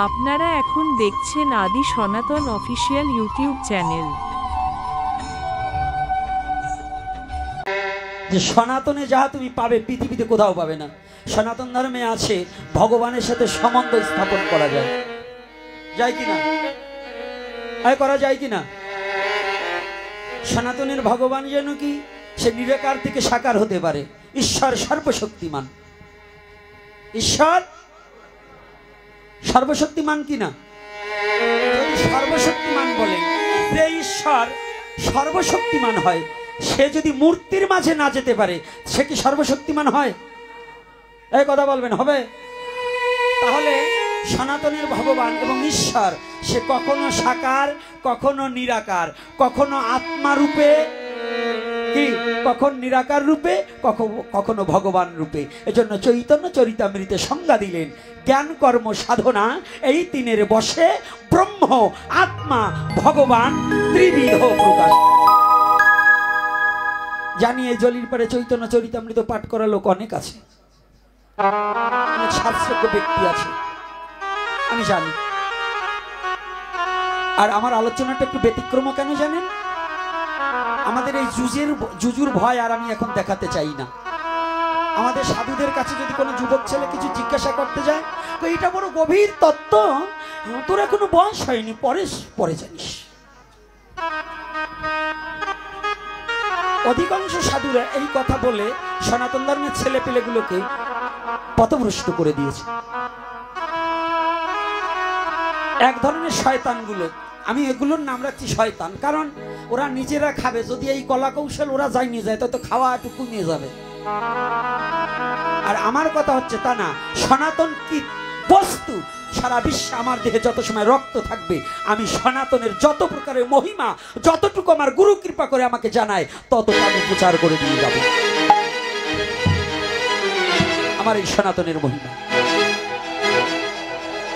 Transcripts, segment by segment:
আপনারা এখন দেখছেন আদি সনাতন অফিসিয়াল ইউটিউব চ্যানেল। যে সনাতনে যাহা তুমি পাবে পৃথিবীতে কোথাও পাবে না। সনাতন ধর্মে আছে ভগবানের সাথে সম্বন্ধ স্থাপন করা যায়, যায় কিনা? করা যায় কিনা? সনাতনের ভগবান যেন কি সে নিরাকার থেকে সাকার হতে পারে। ঈশ্বর সর্বশক্তিমান, ঈশ্বর সর্বশক্তিমান কিনা? যদি সর্বশক্তিমান বলে, যে ঈশ্বর সর্বশক্তিমান হয়, সে যদি মূর্তির মাঝে না যেতে পারে, সে কি সর্বশক্তিমান হয়? এই কথা বলবেন, হবে? তাহলে সনাতনের ভগবান এবং ঈশ্বর সে কখনো সাকার, কখনো নিরাকার, কখনো আত্মা রূপে, কি কখন নিরাকার রূপে, কখনো ভগবান রূপে। এজন্য চৈতন্য চরিতামৃতে সংজ্ঞা দিলেন, জ্ঞান কর্ম সাধনা এই তিনের বসে ব্রহ্ম আত্মা ভগবান ত্রিবিধ প্রকাশ। জানিয়ে জলির পারে চৈতন্য চরিতামৃত পাঠ করা লোক অনেক আছে, অনেক শাস্ত্রজ্ঞ ব্যক্তি আছে, আমি জানি। আর আমার আলোচনাটা একটু ব্যতিক্রম কেন জানেন? আমাদের এই জুজুর ভয় আর আমি এখন দেখাতে চাই না। আমাদের সাধুদের কাছে যদি কোনো যুবক ছেলে কিছু জিজ্ঞাসা করতে যায়, তো এটা বড় গভীর তত্ত্ব, তোর এখনো বয়স হয়নি, পরে জানিস। অধিকাংশ সাধুরা এই কথা বলে সনাতন ধর্মের ছেলে পেলেগুলোকে পথভ্রষ্ট করে দিয়েছে। এক ধরনের শয়তানগুলো, আমি এগুলোর নাম রাখছি শয়তান, কারণ ওরা নিজেরা খাবে। যদি এই কলা কৌশল ওরা যাই নিয়ে যায়, তত খাওয়া একটু কমিয়ে যাবে। আর আমার কথা হচ্ছে তা না, সনাতন কি বস্তু, সারা বিশ্বে আমার দেহে যত সময় রক্ত থাকবে, আমি সনাতনের যত প্রকারের মহিমা, যতটুকু আমার গুরু কৃপা করে আমাকে জানায়, ততটা আমি প্রচার করে দিয়ে যাব। আমার এই সনাতনের মহিমা,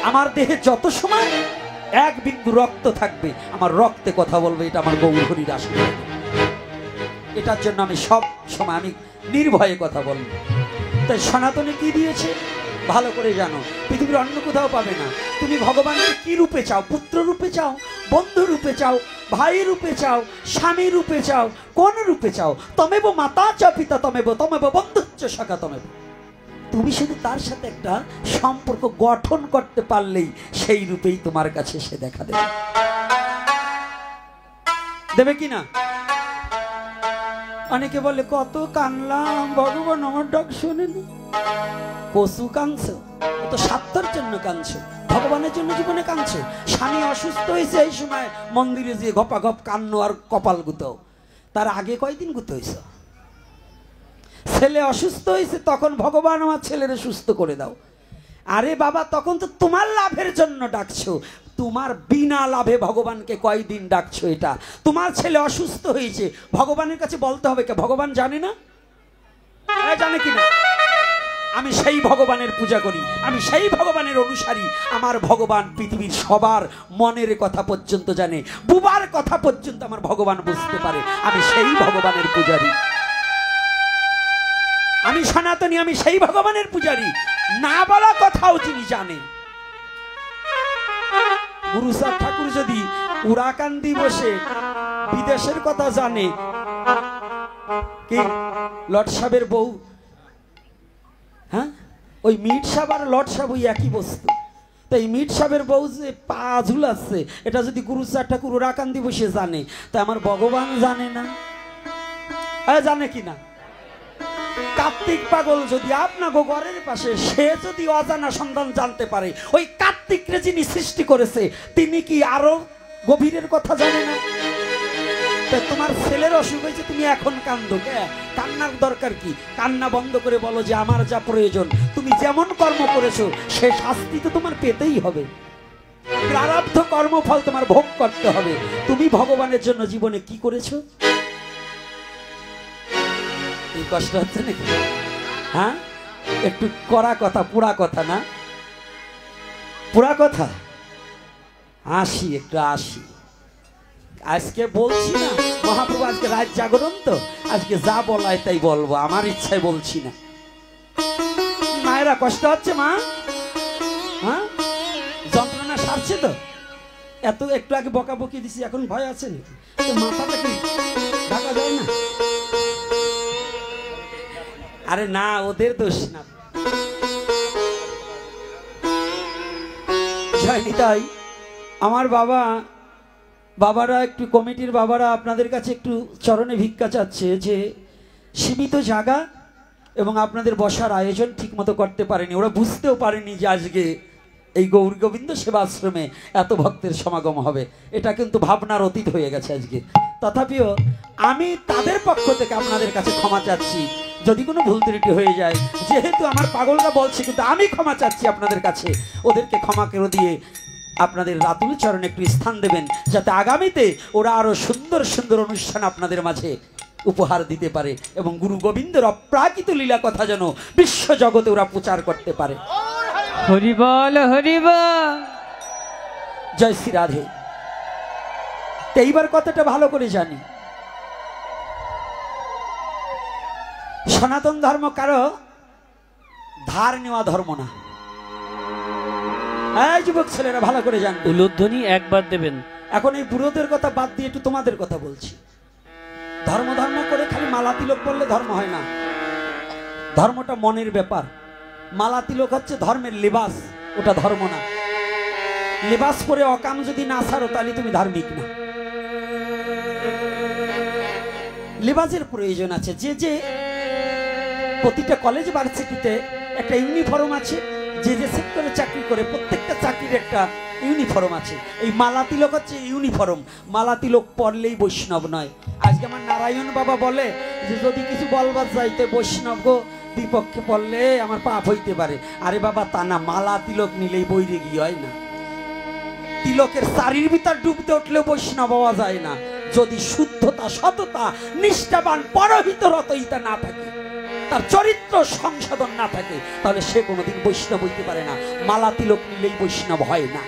আমার দেহে যত সময় এক বিন্দু রক্ত থাকবে, আমার রক্তে কথা বলবে, এটা আমার গৌর হরির আশীর্বাদ। এটার জন্য আমি সব সময় আমি নির্ভয়ে কথা বলবো। তাই সনাতনে কি দিয়েছে ভালো করে জানো, পৃথিবীর অন্য কোথাও পাবে না। তুমি ভগবানকে কি রূপে চাও? পুত্র রূপে চাও, বন্ধু রূপে চাও, ভাই রূপে চাও, স্বামী রূপে চাও, কোন রূপে চাও? তমেব মাতা চ পিতা তমেব, তমেব বন্ধুচ্চ সখা তমেব। তুমি শুধু তার সাথে একটা সম্পর্ক গঠন করতে পারলেই সেই রূপেই তোমার কাছে সে দেখা দেবে। দেবে কিনা? অনেকে বলে, কত কানলাম, ভগবান আমার ডাক শোনেন। কসু কাঁদছো, তো স্বার্থের জন্য কাঁদছো, ভগবানের জন্য জীবনে কাঁদছো। স্বামী অসুস্থ হয়েছে, এই সময় মন্দিরে যেয়ে গপা গপ কান্নো আর কপাল গুতো। তার আগে কয়দিন গুতো হয়েছ? ছেলে অসুস্থ হয়েছে, তখন ভগবান আমার ছেলেরে সুস্থ করে দাও। আরে বাবা, তখন তো তোমার লাভের জন্য ডাকছো, তোমার বিনা লাভে ভগবানকে কয়দিন ডাকছো? এটা তোমার ছেলে অসুস্থ হয়েছে, ভগবানের কাছে বলতে হবে কে? ভগবান জানে না? জানে কিনা? আমি সেই ভগবানের পূজা করি, আমি সেই ভগবানের অনুসারী। আমার ভগবান পৃথিবীর সবার মনের কথা পর্যন্ত জানে, বুবার কথা পর্যন্ত আমার ভগবান বুঝতে পারে। আমি সেই ভগবানের পূজারী, আমি সনাতনী, আমি সেই ভগবানের পূজারী। না বলা কথাও যিনি জানে। গুরু সাহেব ঠাকুর যদি উড়াকান্দি বসে বিদেশের কথা জানে, কি লট সাহেবের বউ, হ্যাঁ, ওই মিট সাহেব আর লট সাহেব ওই একই বস্তু। তাই মিট সাহেবের বউ যে পা ঝুলাচ্ছে, এটা যদি গুরু সাহেব ঠাকুর উড়াকান্দি বসে জানে, তা আমার ভগবান জানে না? জানে কিনা? কার্তিক পাগল যদি আপনাকে ঘরের পাশে, সে যদি অজানা সন্ধান জানতে পারে, ওই কার্তিকরে যিনি সৃষ্টি করেছে তিনি কি আরো গভীরের কথা জানে না? তোমার ছেলের অসুখ হয়েছে, তুমি এখন কান্দো, কান্নার দরকার কি? কান্না বন্ধ করে বলো যে আমার যা প্রয়োজন, তুমি যেমন কর্ম করেছো সে শাস্তি তো তোমার পেতেই হবে, প্রারব্ধ কর্মফল তোমার ভোগ করতে হবে। তুমি ভগবানের জন্য জীবনে কি করেছো? এই কষ্ট হচ্ছে নাকি? হ্যাঁ, একটু কড়া কথা, পুরা কথা না, পুরা কথা। আসি একটু আসি, আজকে বলছি না, মহাপ্রভু আজকে রাত জাগরণ, তো আজকে যা বলায় তাই বলবো, আমার ইচ্ছায় বলছি না। মায়েরা কষ্ট হচ্ছে মা? হ্যাঁ, যন্ত্রণা সারছে তো? এত একটু আগে বকাবকি দিছি, এখন ভয় আছে নাকি? তো মাথাটা কি ঢাকা যায় না? আরে না, ওদের দোষ না। তাই আমার বাবারা একটু কমিটির বাবারা আপনাদের কাছে একটু চরণে ভিক্ষা চাচ্ছে যে সীমিত জায়গা এবং আপনাদের বসার আয়োজন ঠিকমতো করতে পারেনি। ওরা বুঝতেও পারেনি যে আজকে এই গৌর গোবিন্দ সেবাশ্রমে এত ভক্তের সমাগম হবে। এটা কিন্তু ভাবনার অতীত হয়ে গেছে আজকে। তথাপিও আমি তাদের পক্ষ থেকে আপনাদের কাছে ক্ষমা চাচ্ছি যদি কোনো ভুল ত্রুটি হয়ে যায়। যেহেতু আমার পাগলরা বলছে, কিন্তু আমি ক্ষমা চাচ্ছি আপনাদের কাছে। ওদেরকে ক্ষমা করে দিয়ে আপনাদের রাতুল চরণে একটু স্থান দেবেন, যাতে আগামীতে ওরা আরো সুন্দর সুন্দর অনুষ্ঠান আপনাদের মাঝে উপহার দিতে পারে এবং গুরু গোবিন্দের অপ্রাকৃত লীলা কথা যেন বিশ্ব জগতে ওরা প্রচার করতে পারে। হরি বল, হরি বল। জয় শ্রী রাধে। এইবার কথাটা ভালো করে জানি, সনাতন ধর্ম কারো ধার নেওয়া ধর্ম না। এই যুবক ছেলেরা ভালো করে জানবে। উলুধ্বনি একবার দেবেন। এখন এই বুড়োদের কথা বাদ দিয়ে একটু তোমাদের কথা বলছি। ধর্ম ধর্ম করে খালি মালা তিলক করলে ধর্ম হয় না। ধর্মটা মনের ব্যাপার। মালা তিলক হচ্ছে ধর্মের লেবাস, ওটা ধর্ম না। লেবাস পরে অকাম যদি না ছাড়ো তাহলে তুমি ধার্মিক না। লেবাসের প্রয়োজন আছে। যে যে প্রতিটা কলেজ ভার্সিটিতে একটা ইউনিফর্ম আছে, যে যে সেক্টরে চাকরি করে প্রত্যেকটা চাকরির একটা ইউনিফর্ম আছে। এই মালা তিলক হচ্ছে ইউনিফর্ম। মালা তিলক পরলেই বৈষ্ণব নয়। আজকে আমার নারায়ণ বাবা বলে যে যদি কিছু বলবার যাইতে বৈষ্ণব গো বিপক্ষে পড়লে আমার পাপ হইতে পারে। আরে বাবা তা না, মালা তিলক নিলেই বৈরে গিয়ে হয় না। তিলকের শারীর ভিতর ডুবতে উঠলেও বৈষ্ণব হওয়া যায় না যদি শুদ্ধতা, সততা, নিষ্ঠাবান, পরহিত রতইতা না থাকে, তার চরিত্র সংশোধন না থাকে, তাহলে সে কোনোদিন বৈষ্ণব হইতে পারে না। মালা তিলক নিলেই বৈষ্ণব হয় না।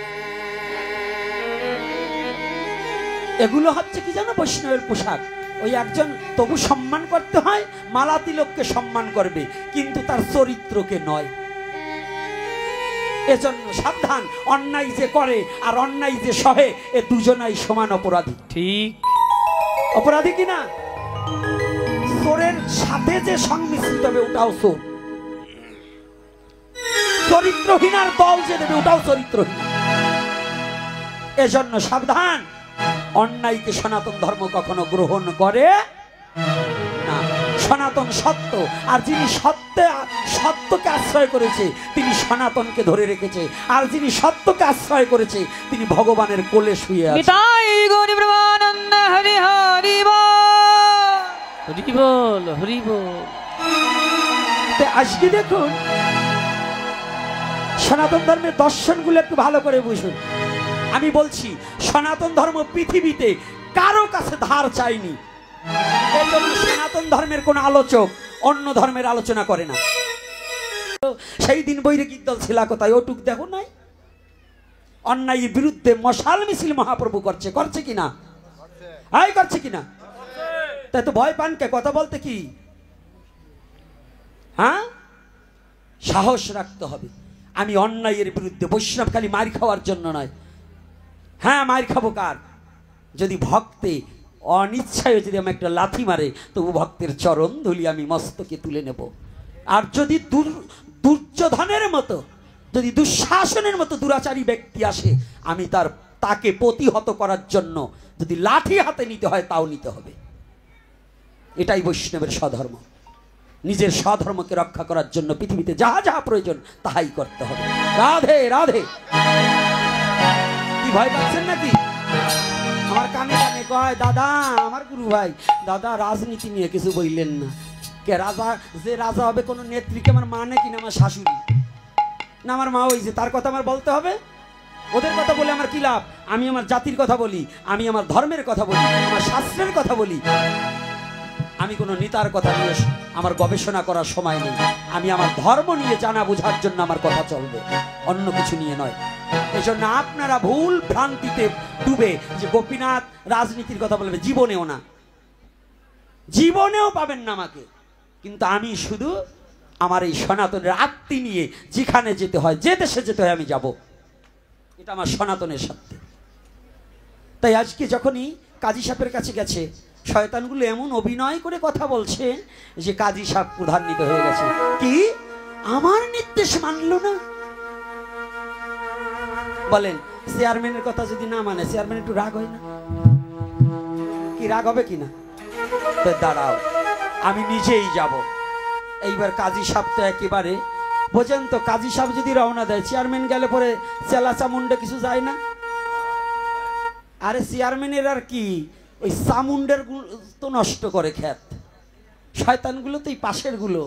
এগুলো হচ্ছে কি জানো, বৈষ্ণবের পোশাক। ওই একজন তবু সম্মান করতে হয়, মালা তিলককে সম্মান করবে কিন্তু তার চরিত্রকে নয়। এজন্য সাবধান, অন্যায় যে করে আর অন্যায় যে সহে এ দুজনাই সমান অপরাধী। ঠিক অপরাধী কিনা? চোরের সাথে যে সংমিশ্রিত হবে ওটাও চোর। চরিত্রহীনার দল যে দেবে ওটাও চরিত্রহীন। এজন্য সাবধান, অন্যায়কে সনাতন ধর্ম কখনো গ্রহণ করে না। সনাতন সত্য, আর যিনি সত্যকে আশ্রয় করেছে তিনি সনাতনকে ধরে রেখেছে, আর যিনি সত্যকে আশ্রয় করেছে তিনি ভগবানের কোলে শুয়ে আছে। নিতাই গৌর ব্রহ্মানন্দ হরি হরি বল, হরি বল, হরি বল। আজকে দেখুন সনাতন ধর্মের দর্শনগুলো একটু ভালো করে বুঝুন। আমি বলছি সনাতন ধর্ম পৃথিবীতে কারো কাছে ধার চাইনি। এই জন্য সনাতন ধর্মের কোন আলোচক অন্য ধর্মের আলোচনা করে না। সেই দিন বৈরে কীর্তন ছিলা কোথায় ওটুক দেখো নাই? অন্যায়ের বিরুদ্ধে মশাল মিছিল মহাপ্রভু করছে কিনা? করছে কিনা? তাই তো ভয় পান কে কথা বলতে? কি হ্যাঁ, সাহস রাখতে হবে। আমি অন্যায়ের বিরুদ্ধে। বৈষ্ণব খালি মার খাওয়ার জন্য নয়। হ্যাঁ, মার খাবো কার? যদি ভক্তে অনিচ্ছায় যদি আমি একটা লাথি মারে তবু ভক্তের চরণ ধুলি আমি মস্তকে তুলে নেব। আর যদি দুর্যোধনের মতো, যদি দুঃশাসনের মতো দুরাচারী ব্যক্তি আসে, আমি তাকে প্রতিহত করার জন্য যদি লাঠি হাতে নিতে হয় তাও নিতে হবে। এটাই বৈষ্ণবের স্বধর্ম। নিজের স্বধর্মকে রক্ষা করার জন্য পৃথিবীতে যাহা যাহা প্রয়োজন তাহাই করতে হবে। রাধে রাধে। কি ভয় পাচ্ছেন নাকি? আমার কানে কানে কয় দাদা, আমার গুরু ভাই, দাদা রাজনীতি নিয়ে কিছু বললেন না। কে রাজা? যে রাজা হবে কোন নেত্রীকে আমার মা নাকি না আমার শাশুড়ি না আমার মা হয়েছে, তার কথা আমার বলতে হবে? ওদের কথা বলে আমার কি লাভ? আমি আমার জাতির কথা বলি, আমি আমার ধর্মের কথা বলি, আমার শাস্ত্রের কথা বলি। আমি কোনো নেতার কথা নিয়ে আমার গবেষণা করার সময় নেই। আমি আমার ধর্ম নিয়ে জানা বোঝার জন্য আমার কথা চলবে, অন্য কিছু নিয়ে নয়। এই জন্য আপনারা ভুল ভ্রান্তিতে ডুবে যে গোপীনাথ রাজনীতির কথা বলবে, জীবনেও না, জীবনেও পাবেন না আমাকে। কিন্তু আমি শুধু আমার এই সনাতনের আত্মী নিয়ে যেখানে যেতে হয়, যে দেশে যেতে হয় আমি যাব। এটা আমার সনাতনের সত্যি। তাই আজকে যখনই কাজী সাহেবের কাছে গেছে, শয়তানগুলো এমন অভিনয় করে কথা বলছে যে কাজী সাহেব ক্রোধান্বিত হয়ে গেছে। কি আমার নির্দেশ মানলো না? বলেন চেয়ারম্যানের কথা যদি না মানে চেয়ারম্যান একটু রাগ হয় না? কি রাগ হবে কিনা? দাঁড়াও, আমি নিজেই যাব। এইবার কাজী সাহেব তো একেবারে বোঝেন তো, কাজী সাহেব যদি রওনা দেয়, চেয়ারম্যান গেলে পরে চেলা চামুন্ডে কিছু যায় না? আরে চেয়ারম্যানের আর কি, ওই চামুন্ডের তো নষ্ট করে ক্ষেত, শয়তানগুলো তো এই পাশের গুলো।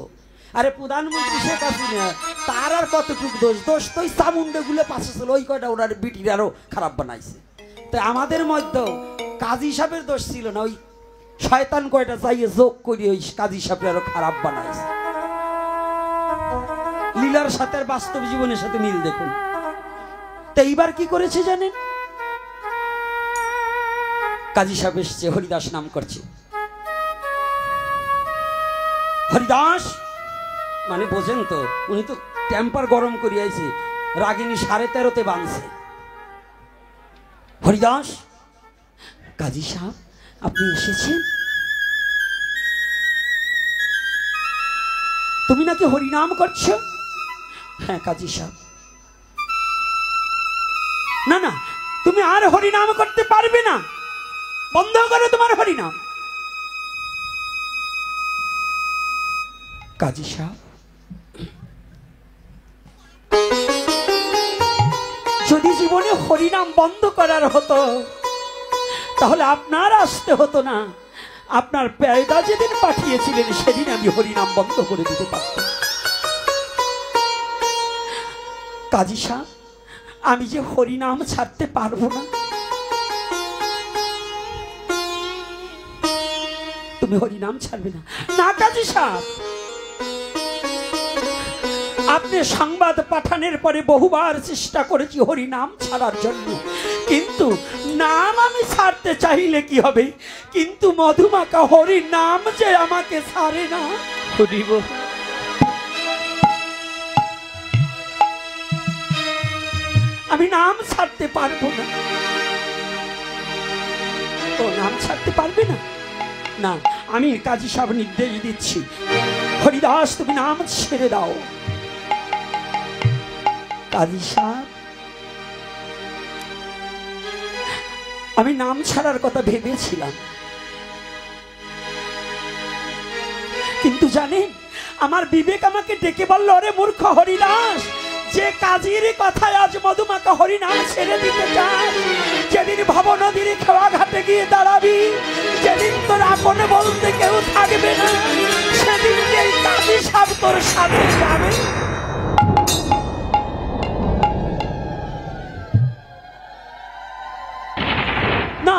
আরে প্রধানমন্ত্রী শেখ হাসিনা, তার আর কতটুকু দোষ? দোষ তো ওই চামুন্ডে গুলো পাশে ছিল, ওই কয়টা ওনার বিটির আরো খারাপ বানাইছে। তাই আমাদের মধ্যেও কাজী সাহেবের দোষ ছিল না, ওই শয়তান কয়টা চাইয়ে যোগ করিয়ে ওই কাজী সাহেবের আরো খারাপ বানাইছে। লীলার সাথে বাস্তব জীবনের সাথে মিল দেখুন। তো এইবার কি করেছে জানেন? কাজী সাহেব এসছে, হরিদাস নাম করছে। হরিদাস মানে বোঝেন তো, উনি তো টেম্পার গরম করে আইছে, রাগিনী 13.5-তে বাঁধছে। হরিদাস, কাজী সাহেব আপনি এসেছেন? তুমি নাকি হরিনাম করছো? হ্যাঁ কাজী সাহেব। না না, তুমি আর হরিনাম করতে পারবে না, বন্ধ করো তোমার হরিনাম। কাজী সাহেব, যদি জীবনে হরিনাম বন্ধ করার হতো তাহলে আপনার আসতে হতো না। আপনার পেয়দা যেদিন পাঠিয়েছিলেন সেদিন আমি হরিনাম বন্ধ করে দিতে পারতাম। কাজী সাহেব, আমি যে হরিনাম ছাড়তে পারবো না। তুমি হরিনাম ছাড়বে না? না কাজী সাহেব, আপনি সংবাদ পাঠানোর পরে বহুবার চেষ্টা করেছি হরিনাম ছাড়ার জন্য, কিন্তু নাম আমি ছাড়তে চাইলে কি হবে, কিন্তু মধুমাকা হরিনাম যে আমাকে ছাড়ে না। আমি নাম ছাড়তে পারবো না। ও নাম ছাড়তে পারবে না? না, আমি কাজী সাহেব নির্দেশ দিচ্ছি, হরিদাস তুমি নাম ছেড়ে দাও। কাজী সাহেব, আমি নাম ছাড়ার কথা ভেবেছিলাম, কিন্তু জানেন আমার বিবেক আমাকে ডেকে বলল, ওরে মূর্খ হরিদাস, যে কাজীর কথায় আজ মধুমাকা হরিনাম ছেড়ে দিতে চায়, যেদিন ভব নদীর খেওয়া ঘাটে গিয়ে দাঁড়াবি, যেদিন তোর আপন বলতে কেউ থাকবে না, সেদিন এই কাজী সাহেব তোর সাথে যাবে। না,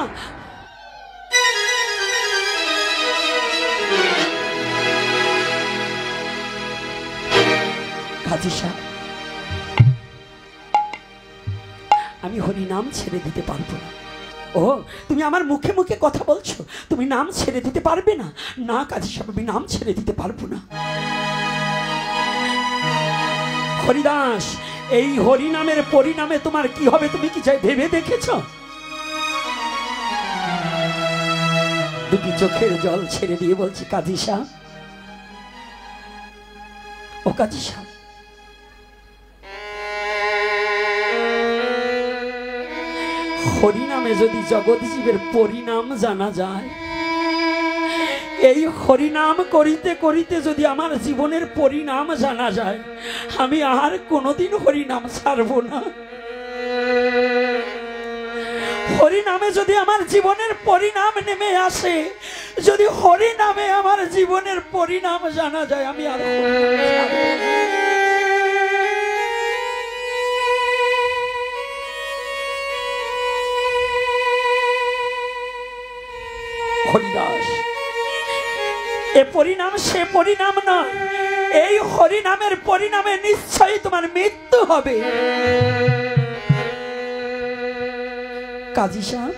কাজী সাহেব, আমি হরিনাম ছেড়ে দিতে পারবো না। ও তুমি আমার মুখে মুখে কথা বলছো, তুমি নাম ছেড়ে দিতে পারবে না? না কাজী সাহেব, আমি নাম ছেড়ে দিতে পারবো না। হরিদাস, এই হরিনামের পরিণামে তোমার কি হবে তুমি কি চাই ভেবে দেখেছ? দুটি চোখের জল ছেড়ে দিয়ে বলছি, কাজী সাহেব, ও কাজী সাহেব, হরিনামে যদি জগৎ জীবের পরিণাম জানা যায়, এই হরিনাম করিতে করিতে যদি আমার জীবনের পরিণাম জানা যায়, আমি আর কোনোদিন হরিনাম ছাড়ব না। হরিনামে যদি আমার জীবনের পরিণাম নেমে আসে, যদি হরিনামে আমার জীবনের পরিণাম জানা যায়, আমি আর হরিদাস, এ পরিণাম সে পরিণাম নয়, এই হরিনামের পরিণামে নিশ্চয়ই তোমার মৃত্যু হবে। কাজী সাহেব,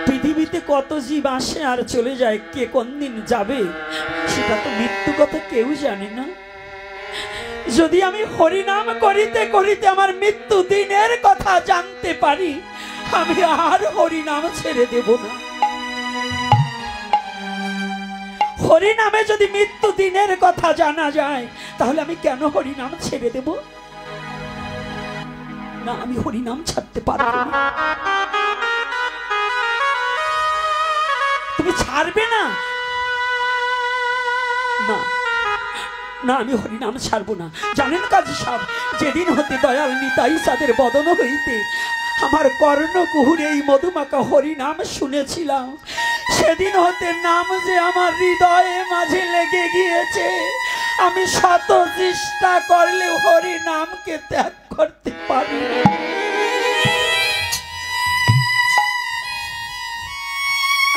পৃথিবীতে পৃথিবীতে কত জীব আসে আর চলে যায়, কে কোন দিন যাবে সেটা তো মৃত্যু কথা কেউ জানে না। যদি আমি হরিনাম করিতে করিতে আমার মৃত্যু দিনের কথা জানতে পারি, আমি আর হরিনাম ছেড়ে দেব না। হরিনামে যদি মৃত্যু দিনের কথা জানা যায়, তাহলে আমি কেন হরিনাম ছেড়ে দেব না? আমি হরিনাম ছাড়তে পারবো না। তুমি ছাড়বে না? না না, আমি হরিনাম ছাড়বো না। জানেন কাজী সাহেব, যেদিন হতে দয়াল নিতাই চাঁদের বদন হইতে আমার কর্ণকুহুর এই মধুমাখা হরিনাম শুনেছিলাম, সেদিন হতে নাম যে আমার হৃদয়ে মাঝে লেগে গিয়েছে। আমি শত চেষ্টা করলেও হরিনামকে ত্যাগ করতে পারি না।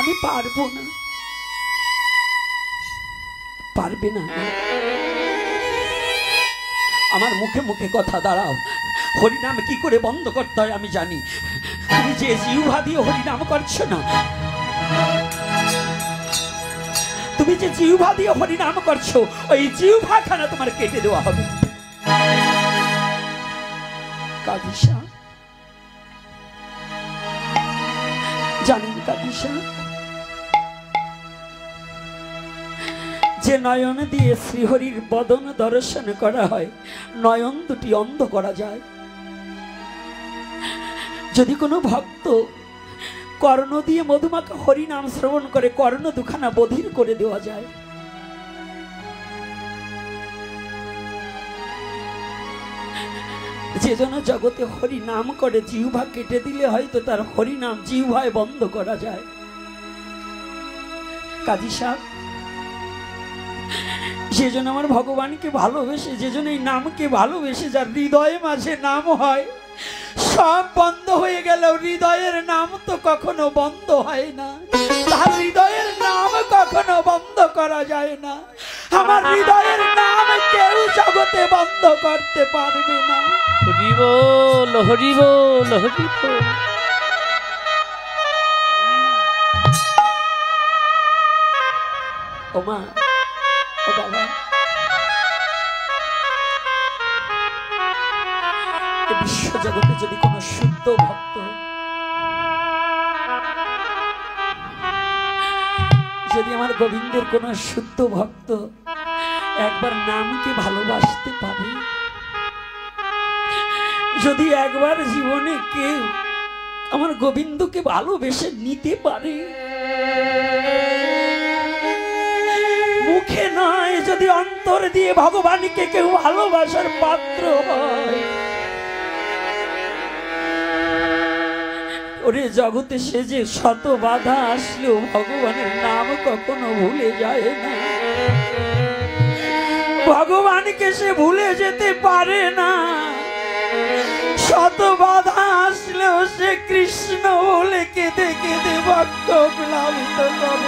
আমি পারবো না। পারবে না? আমার মুখে মুখে কথা দাঁড়াও। হরিনাম কি করে বন্ধ করতে হয় আমি জানি। তুমি যে জিহ্বা দিয়ে হরিনাম করছো না, তুমি যে জিহ্বা দিয়ে হরিনাম করছো, ওই জিহ্বা খানা তোমার কেটে দেওয়া হবে। কাজী সাহেব জানেন, কাজী সাহেব, যে নয়ন দিয়ে শ্রীহরির বদন দর্শন করা হয়, নয়ন দুটি অন্ধ করা যায়। যদি কোনো ভক্ত কর্ণ দিয়ে মধুমাখা হরিনাম শ্রবণ করে, কর্ণ দুখানা বধির করে দেওয়া যায়। যে জন জগতে হরিনাম করে জিহ্বা কেটে দিলে হয়তো তার হরিনাম জিহ্বায় বন্ধ করা যায়। কাজী সাহেব, সেজন্য আমার ভগবানকে ভালোবেসে, যেজন্য এই নামকে ভালোবেসে যার হৃদয়ে মাঝে নাম হয়, সব বন্ধ হয়ে গেল, হৃদয়ের নাম তো কখনো বন্ধ হয় না। তার হৃদয়ের নাম কখনো বন্ধ করা যায় না। আমার হৃদয়ের নাম কেউ জগতে বন্ধ করতে পারবে না। হরি বল, হরি বল, হরি বল। ও মা, ও বাবা, বিশ্ব জগতে যদি কোন শুদ্ধ ভক্ত, যদি আমার গোবিন্দের কোন শুদ্ধ ভক্ত একবার নামকে ভালোবাসতে পারে, যদি একবার জীবনে কেউ আমার গোবিন্দকে ভালোবেসে নিতে পারে, মুখে নয়, যদি অন্তর দিয়ে ভগবানকে কেউ ভালোবাসার পাত্র হয়, ওরে জগতে সে যে শত বাধা আসলেও ভগবানের নাম কখনো ভুলে যায় না। ভগবানকে সে ভুলে যেতে পারে না। শত বাধা আসলেও সে কৃষ্ণ বলে কেঁদে কেঁদে ভক্ত প্লাবিত করে।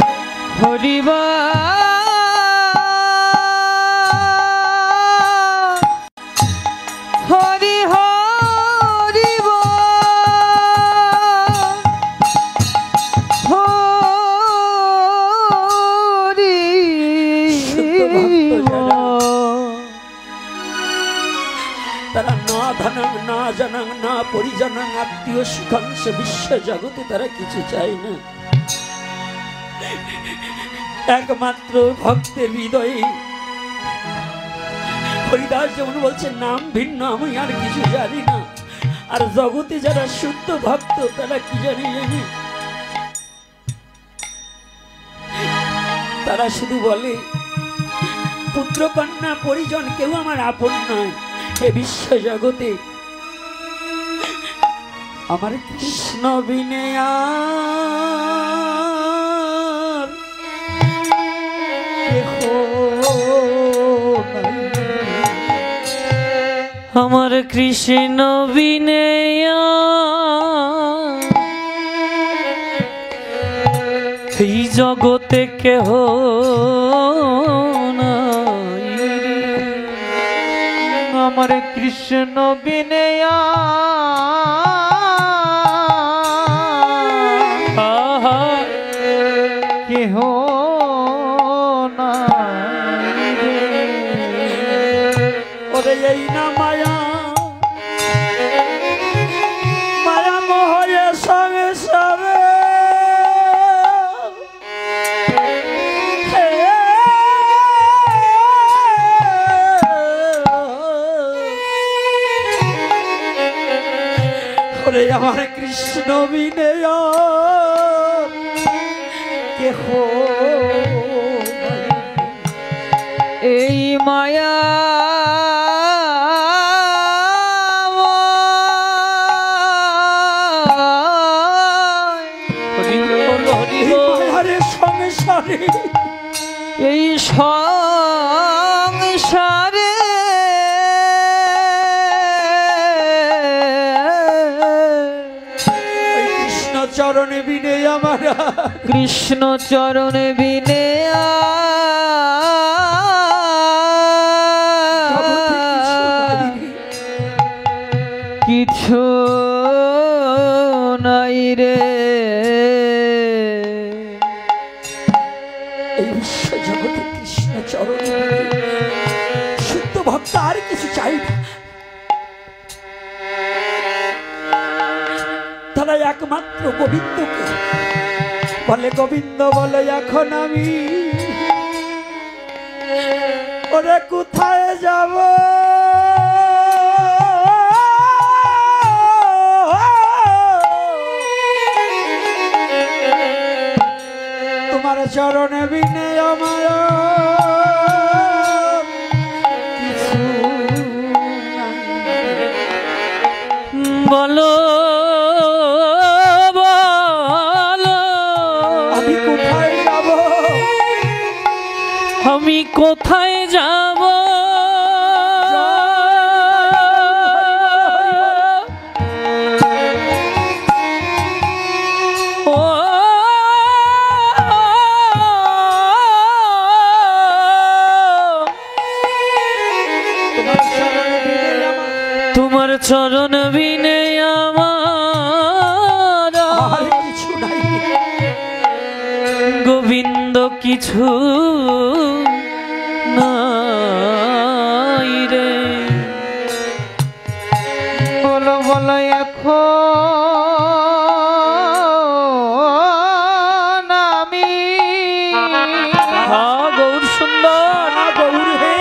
হরি বল, হরি হরি বল, হরি তারা না ধনং না জনং না পরিজনং আত্মীয় সুখং সে বিশ্ব জগতে তারা কিছু চায় না। একমাত্র ভক্তের হৃদয়ে, হরিদাস যেমন বলছে নাম ভিন্ন আমি আর কিছু জানি না। আর জগতে যারা শুদ্ধ ভক্ত তারা কি জানি, তারা শুধু বলে পুত্র কন্যা পরিজন কেউ আমার আপন নয়। এ বিশ্ব জগতে আমার কৃষ্ণ বিনে আর কেহ নাই। আমার কৃষ্ণ বিনে এই জগতে কেহ নাই। আমার কৃষ্ণ বিনে ওরে এই না মায়া মায়া মোহে সংসারে ওরে আমার কৃষ্ণ বিনয় কেহ এই মায়া সংসারে এই সংসারে কৃষ্ণ চরণে বিনে আমার কৃষ্ণ চরণে বিনে কিছু নাই রে এই বিশ্ব জগতে কৃষ্ণ চরণে শুদ্ধ ভক্ত আর কিছু চাই না তারা একমাত্র গোবিন্দকে বলে গোবিন্দ বলে এখন আমি ওরে কোথায় যাব তোমার চরণে বিনে আমার কিছু বলো আমি কোথায় যাব তোমার চরণ বিনে আমার কিছু নাই গোবিন্দ কিছু নাই রে বলো বলো এখন আমি গৌর সুন্দর গৌর হে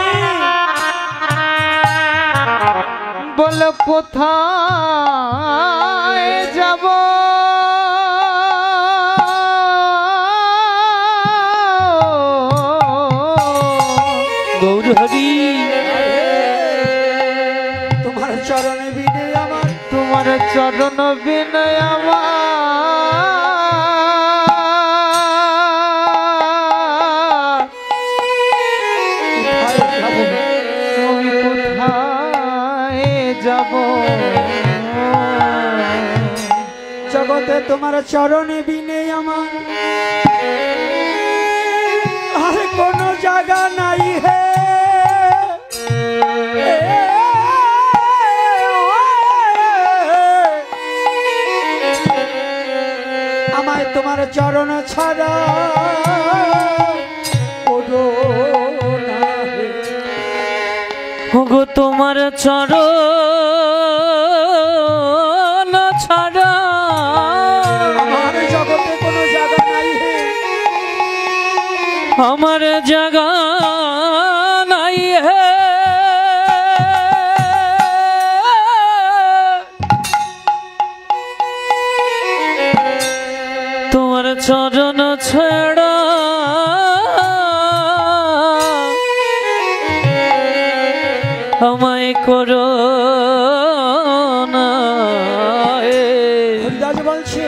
বলো কোথায় যাব গৌর হরি তোমার চরণে বিনে আমার তোমার চরণ বিনয় আমার আমি কোথায় যাব জগতে তোমার চরণে বিনে আমার আর কোনো জায়গা নাই হে আমায় তোমার চরণ ছাড়া ওডো না হে ওগো তোমার চরণ ছাড়া আমার জগতে কোনো জায়গা নাই হে আমার জায়গা নাই হে তোমার চরণ ছাড়া আমায় করো না হরিদাস বলছে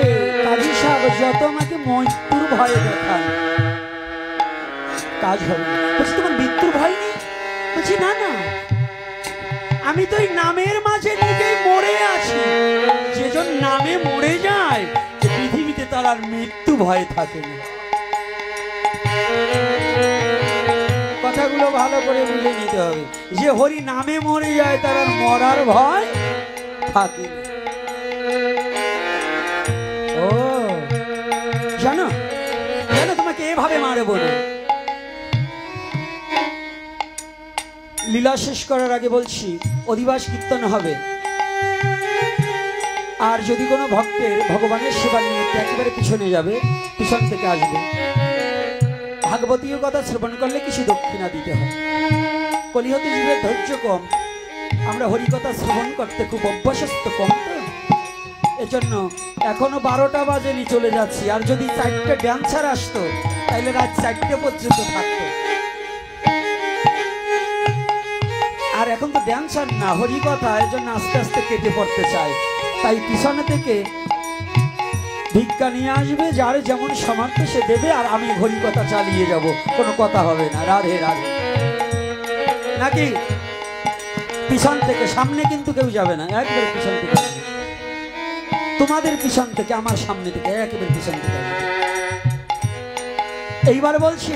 কাজী সাহেব যত আমাকে মৃত্যুর ভয় দেখায় কাজ হবে না। বলছি তোমার মৃত্যুর ভয় নেই? বলছি না না আমি তো এই নামের মাঝে নিজেই মরে আছি যেজন নামে মরে যায় পৃথিবীতে তার আর মৃত্যু ভয় থাকে না কথাগুলো ভালো করে বুঝে নিতে হবে যে হরি নামে মরে যায় তার আর মরার ভয় থাকে না ও জানো জানো তোমাকে এভাবে মারে বলে লীলা শেষ করার আগে বলছি, অধিবাস কীর্তন হবে। আর যদি কোনো ভক্তের ভগবানের সেবা নিমিত্তে একেবারে পিছনে যাবে, পিছন থেকে আসবে, ভাগবতীয় কথা শ্রবণ করলে কিছু দক্ষিণা দিতে হয়। কলিহতে জীবের ধৈর্য কম, আমরা হরিকথা শ্রবণ করতে খুব অভ্যাসস্থ কম, তো এজন্য এখনো 12টা বাজেনি, চলে যাচ্ছি। আর যদি 4টে ড্যান্সার আসতো তাহলে রাত 4টে পর্যন্ত থাকতো। আর এখন তো ড্যান্সার না, হরিকথা, এজন্য আস্তে আস্তে কেটে পড়তে চায়। তাই পিছনে থেকে ভিক্ষা নিয়ে আসবে, যার যেমন সামর্থ্য সে দেবে, আর আমি হরিকথা চালিয়ে যাব, কোনো কথা হবে না। রাধে রাধে। নাকি পিছন থেকে, সামনে কিন্তু কেউ যাবে না, একবার পিছন থেকে, তোমাদের পিছন থেকে, আমার সামনে থেকে, একেবারে পিছন থেকে। এইবার বলছি,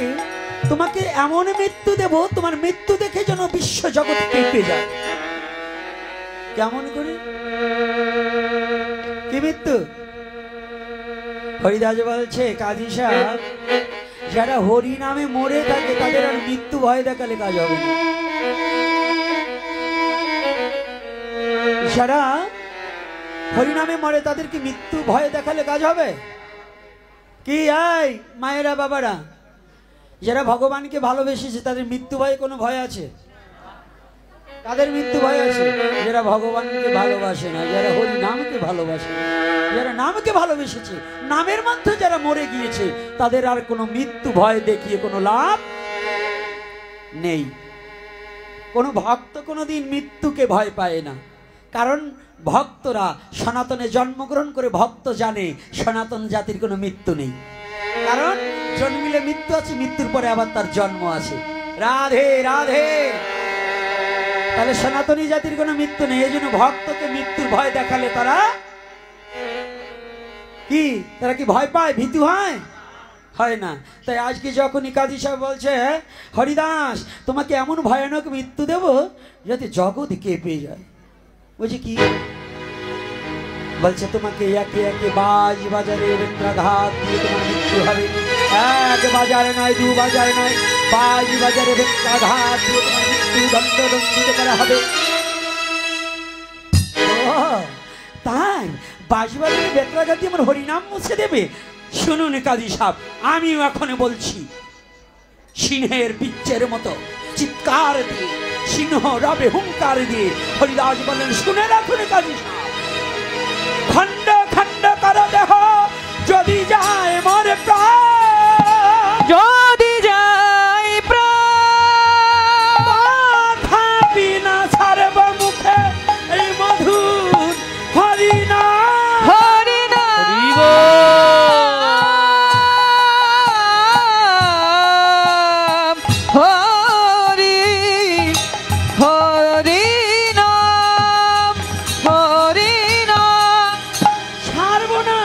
তোমাকে এমন মৃত্যু দেব, তোমার মৃত্যু দেখে যেন বিশ্ব জগৎ কেঁপে যায়। কেমন করে? কি মৃত্যু? হরিদাস বলছে, কাজী সাহেব, যারা হরি নামে মরে থাকে তাদের আর মৃত্যু ভয় দেখালে কাজ হবে না। যারা হরি নামে মরে তাদের কি মৃত্যু ভয় দেখালে কাজ হবে? কি এই মায়েরা বাবারা, যারা ভগবানকে ভালোবেসেছে তাদের মৃত্যু ভয়ে কোনো ভয় আছে? তাদের মৃত্যু ভয় আছে। যারা ভগবানকে ভালোবাসে না, যারা হরি নামকে ভালোবাসে, যারা নামকে ভালোবেসেছে, নামের মধ্যে যারা মরে গিয়েছে, তাদের আর কোনো মৃত্যু ভয় দেখিয়ে কোনো লাভ নেই। কোনো ভক্ত কোনোদিন মৃত্যুকে ভয় পায় না, কারণ ভক্তরা সনাতনে জন্মগ্রহণ করে ভক্ত জানে সনাতন জাতির কোনো মৃত্যু নেই। কারণ জন্মিলে মৃত্যু আছে, মৃত্যুর পরে আবার তার জন্ম আছে। রাধে রাধে। তাহলে সনাতনী জাতির কোনো মৃত্যু নেই। এই জন্য ভক্তকে মৃত্যুর ভয় দেখালে তারা কি, তারা কি ভয় পায়, ভীতু হয়? হয় না। তাই আজকে যখনই কাজী সাহেব বলছে, হরিদাস তোমাকে এমন ভয়ানক মৃত্যু দেব যাতে জগৎ কেঁপে যায়। বলছে কি? বলছে তোমাকে একে একে বাজ বাজারে বেত্রাঘাত দিয়ে তোমার মৃত্যু হবে। এক বাজারে নয়, 2 বাজারে নয়, বাজ বাজারে বেত্রাঘাত দিয়ে তোমার মৃত্যু দণ্ডিত করা হবে। তাই বাজ বাজারে বেত্রাঘাত দিয়ে আমার হরিনাম মুছে দেবে? শুনুন কাজী সাহেব, আমিও এখন বলছি, সিংহের বিচ্ছের মতো চিৎকার দিয়ে, সিংহ রবে হুঙ্কার দিয়ে হরিদাস বলেন, শুনে রাখুন কাজী সাহেব, খণ্ড খণ্ড কর দেহ যদি যায় মোর প্রাণ, যদি যায় প্রাণ, থাপি না ছাড়ব মুখে এই মধুর হরিনাম। হরিনাম হরি হরিনাম হরিনাম। ছাড়ব না,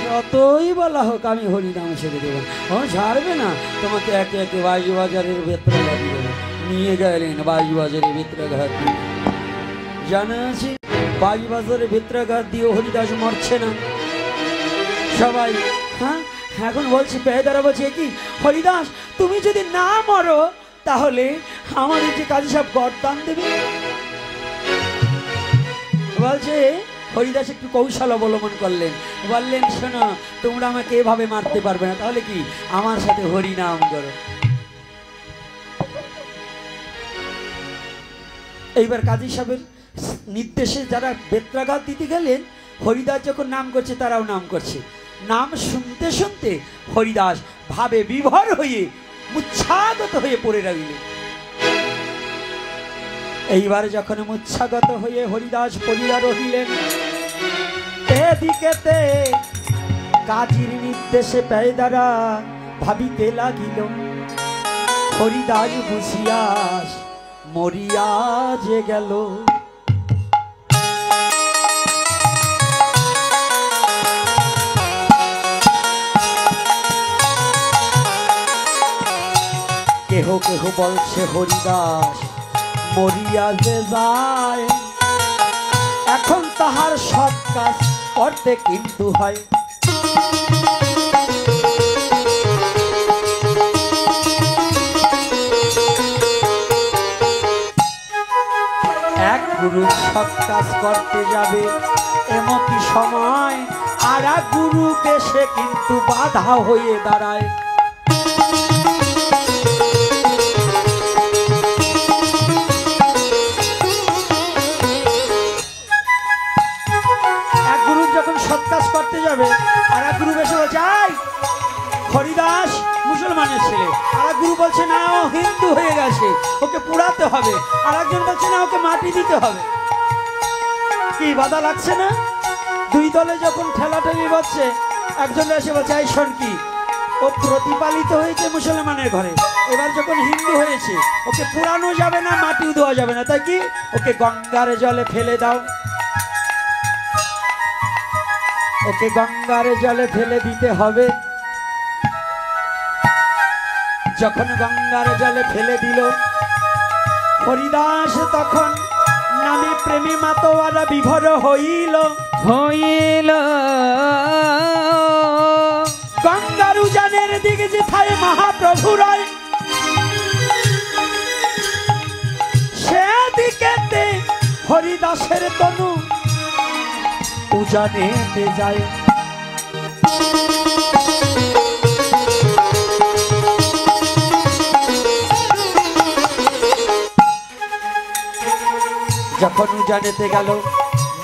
যতই বলা হোক আমি হরিনাম ছেড়ে দেবো। ও ছাড়বে না, তোমাকে একে একে বাজি বাজারের বেত্রাঘাত দেবো। নিয়ে গেলেন বাজি বাজারের বেত্রাঘাত দিয়ে। জানা আছে বাজি বাজারের বেত্রাঘাত দিয়ে হরিদাস মরছে না। সবাই হ্যাঁ এখন বলছি, পেহেদারা বলছে, কি হরিদাস তুমি যদি না মরো তাহলে আমাদের যে কাজী সাহেব গরদান দেবে। বলছে, হরিদাস একটু কৌশল অবলম্বন করলেন, বললেন, শোনো তোমরা আমাকে এভাবে মারতে পারবে না, তাহলে কি আমার সাথে হরিনাম করো। এইবার কাজী সাহেবের নির্দেশে যারা বেত্রাঘাত দিতে গেলেন, হরিদাস যখন নাম করছে তারাও নাম করছে। নাম শুনতে শুনতে হরিদাস ভাবে বিভোর হয়ে মুচ্ছাগত হয়ে পড়ে রইলেন। এইবার যখন মুচ্ছাগত হয়ে হরিদাস পড়িয়া রহিলেন, এদিকেতে কাজীর নির্দেশে পেয়েদারা ভাবিতে লাগিল, হরিদাস বুঝিয়াস মরিয়া যে গেল। কেহ কেহ বলছে হরিদাস মরিয়া যে যায়, এখন তাহার সব কাজ করতে কিন্তু হয়। কাজ করতে যাবে এমনই সময় আর এক গুরু বেশে কিন্তু বাধা হয়ে দাঁড়ায়। এক গুরু যখন সৎ কাজ করতে যাবে আর এক গুরু বেশে বলছে আই হরিদাস মুসলমানের ছেলে, আর এক গুরু বলছে না ও হিন্দু হয়ে গেছে ওকে পুড়াতে হবে, আর একজন বলছে না ওকে মাটি দিতে হবে। কি বাধা লাগছে না? দুই দলে যখন ঠেলাঠেলি হচ্ছে একজন এসে বলছে এই শোন কি ও প্রতিপালিত হয়েছে মুসলমানের ঘরে, এবার যখন হিন্দু হয়েছে ওকে পুরানো যাবে না মাটিও দেওয়া যাবে না, তাই কি ওকে গঙ্গার জলে ফেলে দাও। ওকে গঙ্গার জলে ফেলে দিতে হবে। যখন গঙ্গার জলে ফেলে দিল হরিদাস তখন নামে প্রেমে মাতোয়ারা বিভোর হইল হইল গঙ্গার উজানের দিকে যেথায় মহাপ্রভু রয় সেদিকেতে হরিদাসের তনু উজানেতে যায়। যখন উজানেতে গেল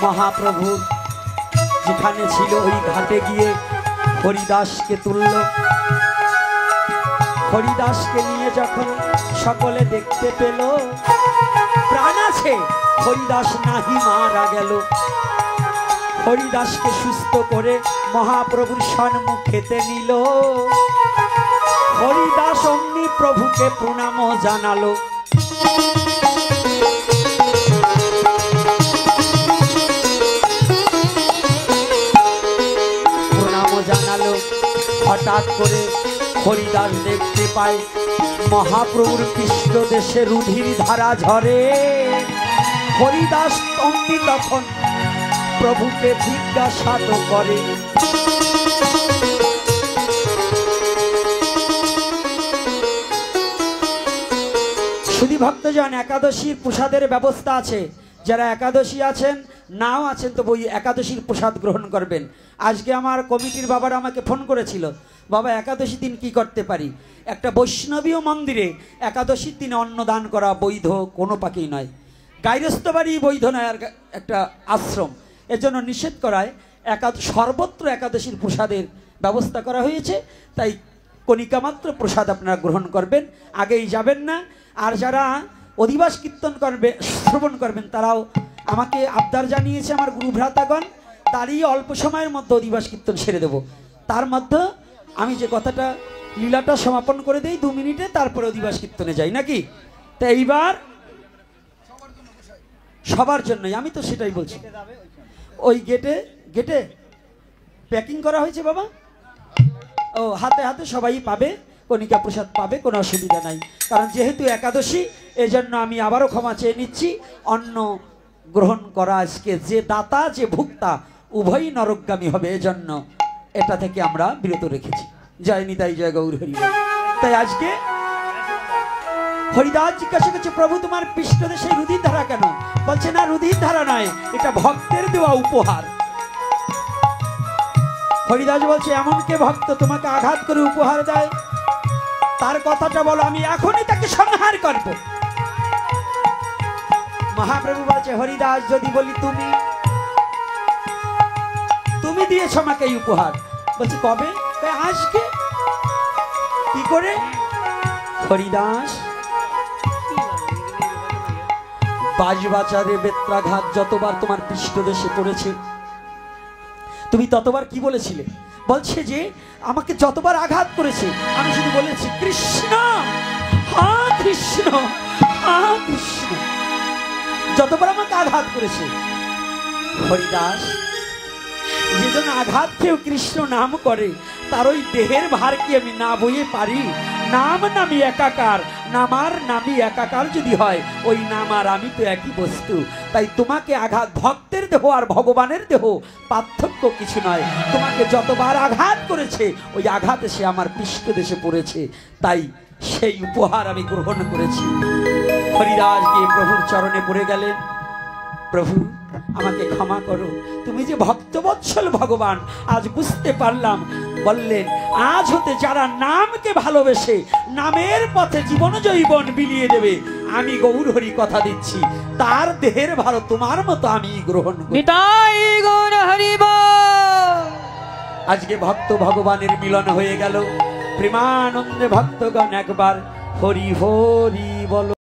মহাপ্রভু যেখানে ছিল ওই ঘাটে গিয়ে হরিদাসকে তুলল। হরিদাসকে নিয়ে যখন সকলে দেখতে পেল প্রাণ আছে, হরিদাস নাহি মারা গেল। হরিদাসকে সুস্থ করে মহাপ্রভুর সম্মুখেতে নিল। হরিদাস অমনি প্রভুকে প্রণাম জানালো। জানালো হঠাৎ করে হরিদাস দেখতে পায় মহাপ্রভুর পৃষ্ঠ দেশে রুধির ধারা ঝরে। হরিদাস অমনি তখন প্রভুকে জিজ্ঞাসা করে শুধু ভক্তজন একাদশীর প্রসাদের ব্যবস্থা আছে, যারা একাদশী আছেন নাও আছেন তো বই একাদশীর প্রসাদ গ্রহণ করবেন। আজকে আমার কমিটির বাবারা আমাকে ফোন করেছিল, বাবা একাদশী দিন কি করতে পারি? একটা বৈষ্ণবীয় মন্দিরে একাদশীর দিনে অন্নদান করা বৈধ কোনো পাকেই নয়, গাইরস্থ বাড়ি বৈধ নয়, আর একটা আশ্রম, এজন্য নিষেধ করায় সর্বত্র একাদশীর প্রসাদের ব্যবস্থা করা হয়েছে। তাই কণিকামাত্র প্রসাদ আপনারা গ্রহণ করবেন, আগেই যাবেন না। আর যারা অধিবাস কীর্তন করবে শ্রবণ করবেন তারাও আমাকে আবদার জানিয়েছে আমার গুরু ভ্রাতাগণ, তারই অল্প সময়ের মধ্যে অধিবাস কীর্তন সেরে দেব। তার মধ্যে আমি যে কথাটা লীলাটা সমাপন করে দেই 2 মিনিটে, তারপরে অধিবাস কীর্তনে যাই নাকি। তো এইবার সবার জন্যই আমি তো সেটাই বলছি, ওই গেটে গেটে প্যাকিং করা হয়েছে বাবা, ও হাতে হাতে সবাই পাবে, কণিকা প্রসাদ পাবে, কোনো অসুবিধা নাই। কারণ যেহেতু একাদশী এজন্য আমি আবারও ক্ষমা চেয়ে নিচ্ছি। অন্ন গ্রহণ করা আজকে যে দাতা যে ভুক্তা উভয়ই নরকগামী হবে, এজন্য এটা থেকে আমরা বিরত রেখেছি। জয় নিতাই জয় গৌর হরি। তাই আজকে হরিদাস জিজ্ঞাসা করছে প্রভু তোমার পৃষ্ঠদেশে রুধির ধারা কেন? বলছে না রুধির ধারা নয়, এটা ভক্তের দেওয়া উপহার। হরিদাস বলছে এমন কে ভক্ত তোমাকে আঘাত করে উপহার দেয়? তার কথাটা বলো, আমি এখনই তাকে সংহার করব। মহাপ্রভু বলছে হরিদাস যদি বলি তুমি তুমি দিয়েছ আমাকে এই উপহার। বলছি কবে? আজকে। কি করে? হরিদাস বাজবাচারে বেত্রাঘাত যতবার তোমার পৃষ্ঠদেশে পড়েছে তুমি ততবার কি বলেছিলে? বলছে যে আমাকে যতবার আঘাত করেছে আমি শুধু বলেছি কৃষ্ণ হা কৃষ্ণ হা কৃষ্ণ, যতবার আমাকে আঘাত করেছে। হরিদাস যেজন আঘাত কেউ কৃষ্ণ নাম করে তার ওই দেহের ভার কি আমি না বইয়ে পারি? নাম নামি একাকার, নামার নামি একাকার যদি হয় ওই নাম আর আমি তো একই বস্তু। তাই তোমাকে আঘাত, ভক্তের দেহ আর ভগবানের দেহ পার্থক্য কিছু নয়। তোমাকে যতবার আঘাত করেছে ওই আঘাত এসে আমার পৃষ্ঠদেশে পড়েছে, তাই সেই উপহার আমি গ্রহণ করেছি। হরিদাস গিয়ে প্রভুর চরণে পড়ে গেলেন। প্রভু আমাকে ক্ষমা করো। তুমি যে ভক্তবৎসল ভগবান, আজ বুঝতে পারলাম। বললেন আজ হতে যারা নামকে ভালোবেসে নামের পথে জীবন জৈবন বিলিয়ে দেবে, আমি গৌর হরি কথা দিচ্ছি, তার দেহের ভার তোমার মতো আমি গ্রহণ করি। নিতাই গৌর হরি বল। আজকে ভক্ত ভগবানের মিলন হয়ে গেল। প্রেমানন্দে ভক্তগণ একবার হরি হরি বলো।